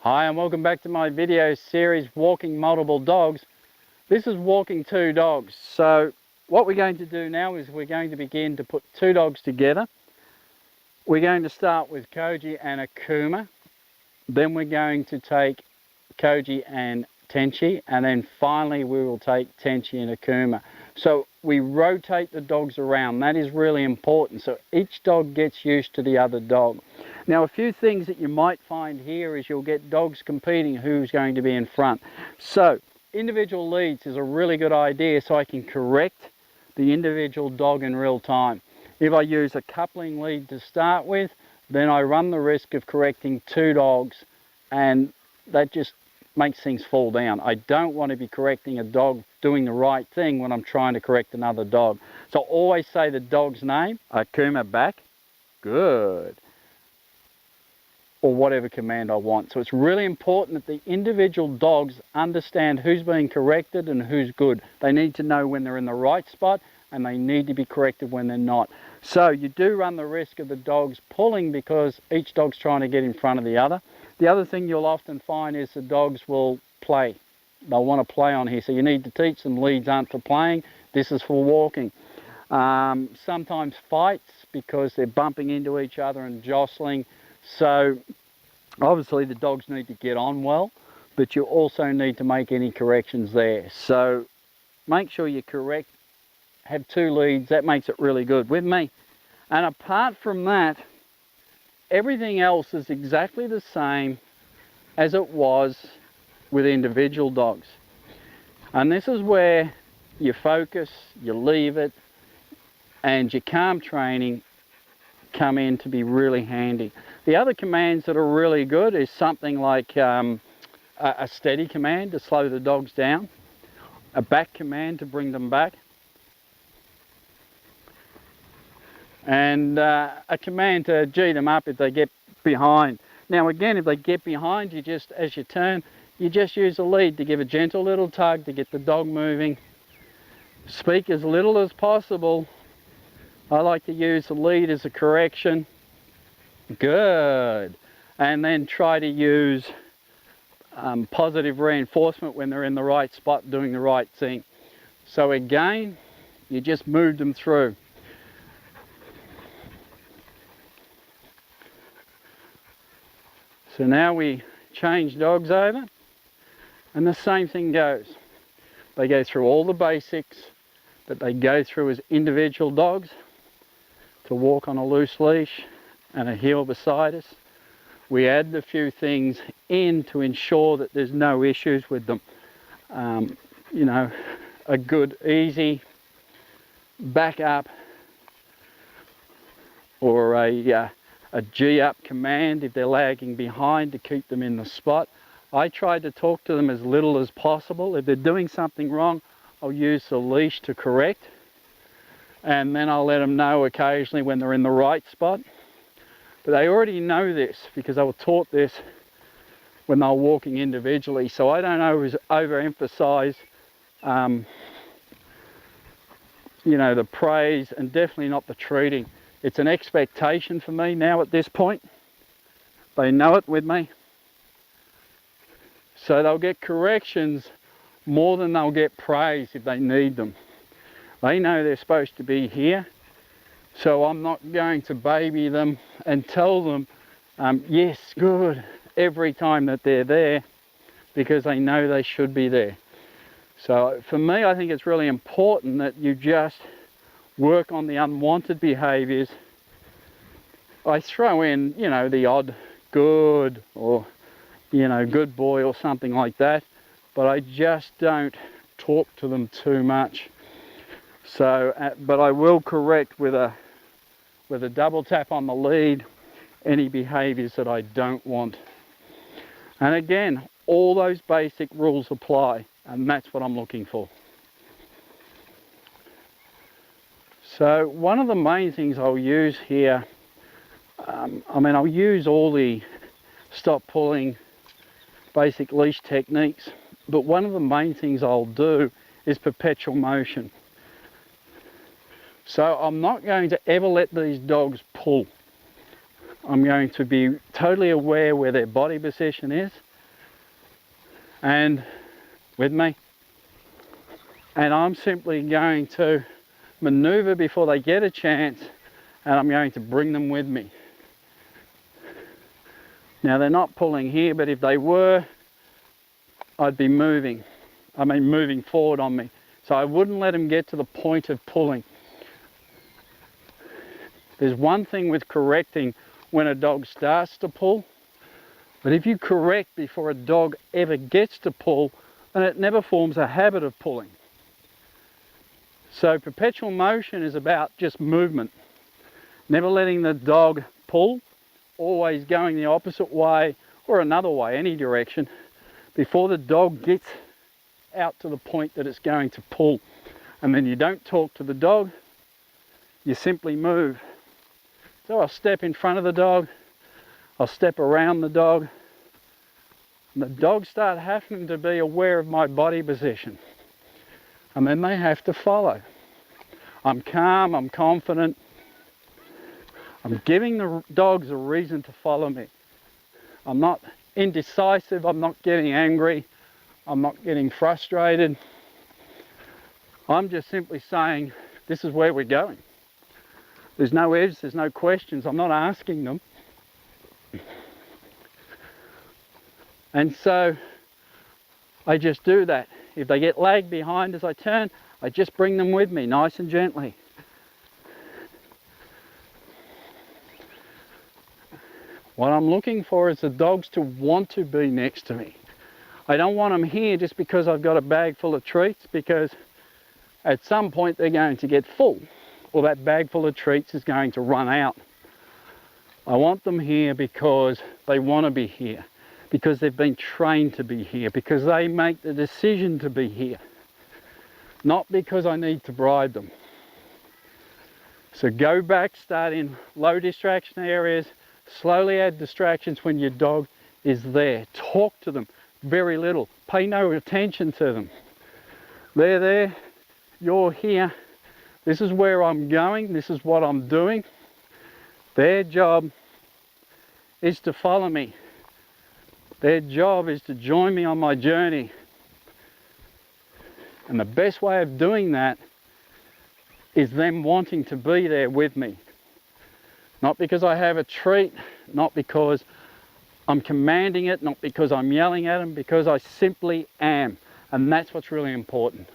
Hi and welcome back to my video series Walking Multiple Dogs. This is walking two dogs. So what we're going to do now is we're going to begin to put two dogs together. We're going to start with Koji and Akuma. Then we're going to take Koji and Tenchi, and then finally we will take Tenchi and Akuma. So we rotate the dogs around. That is really important. So each dog gets used to the other dog. Now, a few things that you might find here is you'll get dogs competing who's going to be in front. So individual leads is a really good idea, so I can correct the individual dog in real time. If I use a coupling lead to start with, then I run the risk of correcting two dogs, and that just makes things fall down. I don't want to be correcting a dog doing the right thing when I'm trying to correct another dog. So always say the dog's name, Akuma back, good, or whatever command I want. So it's really important that the individual dogs understand who's being corrected and who's good. They need to know when they're in the right spot, and they need to be corrected when they're not. So you do run the risk of the dogs pulling because each dog's trying to get in front of the other. The other thing you'll often find is the dogs will play. They'll want to play on here. So you need to teach them leads aren't for playing. This is for walking. Sometimes fights because they're bumping into each other and jostling. So obviously the dogs need to get on well, but you also need to make any corrections there. So make sure you correct, have two leads. That makes it really good with me. And apart from that, everything else is exactly the same as it was with individual dogs. And this is where you focus, you leave it, and your calm training come in to be really handy. The other commands that are really good is something like a steady command to slow the dogs down, a back command to bring them back, and a command to G them up if they get behind. Now again, if they get behind, you just, as you turn, you just use a lead to give a gentle little tug to get the dog moving. Speak as little as possible. I like to use the lead as a correction. Good. And then try to use positive reinforcement when they're in the right spot doing the right thing. So again, you just move them through. So now we change dogs over, and the same thing goes. They go through all the basics that they go through as individual dogs, to walk on a loose leash and a heel beside us. We add a few things in to ensure that there's no issues with them. You know, a good easy back up or a G up command if they're lagging behind to keep them in the spot. I try to talk to them as little as possible. If they're doing something wrong, I'll use the leash to correct, and then I'll let them know occasionally when they're in the right spot. But they already know this because they were taught this when they were walking individually, so I don't always overemphasize you know, the praise, and definitely not the treating. It's an expectation for me now at this point. They know it with me. So they'll get corrections more than they'll get praise if they need them. They know they're supposed to be here. So I'm not going to baby them and tell them, yes, good, every time that they're there, because they know they should be there. So for me, I think it's really important that you just work on the unwanted behaviors. I throw in, you know, the odd good or, you know, good boy or something like that, but I just don't talk to them too much. So, but I will correct with a double tap on the lead any behaviors that I don't want. And again, all those basic rules apply, and that's what I'm looking for. So one of the main things I'll use here, I'll use all the stop pulling basic leash techniques, but one of the main things I'll do is perpetual motion. So I'm not going to ever let these dogs pull. I'm going to be totally aware where their body position is, and with me. And I'm simply going to maneuver before they get a chance, and I'm going to bring them with me. Now they're not pulling here, but if they were, I'd be moving forward on me. So I wouldn't let them get to the point of pulling. There's one thing with correcting when a dog starts to pull, but if you correct before a dog ever gets to pull, then it never forms a habit of pulling. So perpetual motion is about just movement. Never letting the dog pull, always going the opposite way or another way, any direction, before the dog gets out to the point that it's going to pull. And then you don't talk to the dog, you simply move. So I'll step in front of the dog, I'll step around the dog, and the dogs start having to be aware of my body position. And then they have to follow. I'm calm, I'm confident. I'm giving the dogs a reason to follow me. I'm not indecisive, I'm not getting angry, I'm not getting frustrated. I'm just simply saying, this is where we're going. There's no ifs, there's no questions, I'm not asking them. And so I just do that. If they get lagged behind as I turn, I just bring them with me, nice and gently. What I'm looking for is the dogs to want to be next to me. I don't want them here just because I've got a bag full of treats, because at some point they're going to get full, or that bag full of treats is going to run out. I want them here because they want to be here, because they've been trained to be here, because they make the decision to be here, not because I need to bribe them. So go back, start in low distraction areas, slowly add distractions when your dog is there. Talk to them very little, pay no attention to them. They're there, you're here, this is where I'm going, this is what I'm doing. Their job is to follow me. Their job is to join me on my journey. And the best way of doing that is them wanting to be there with me. Not because I have a treat, not because I'm commanding it, not because I'm yelling at them, because I simply am. And that's what's really important.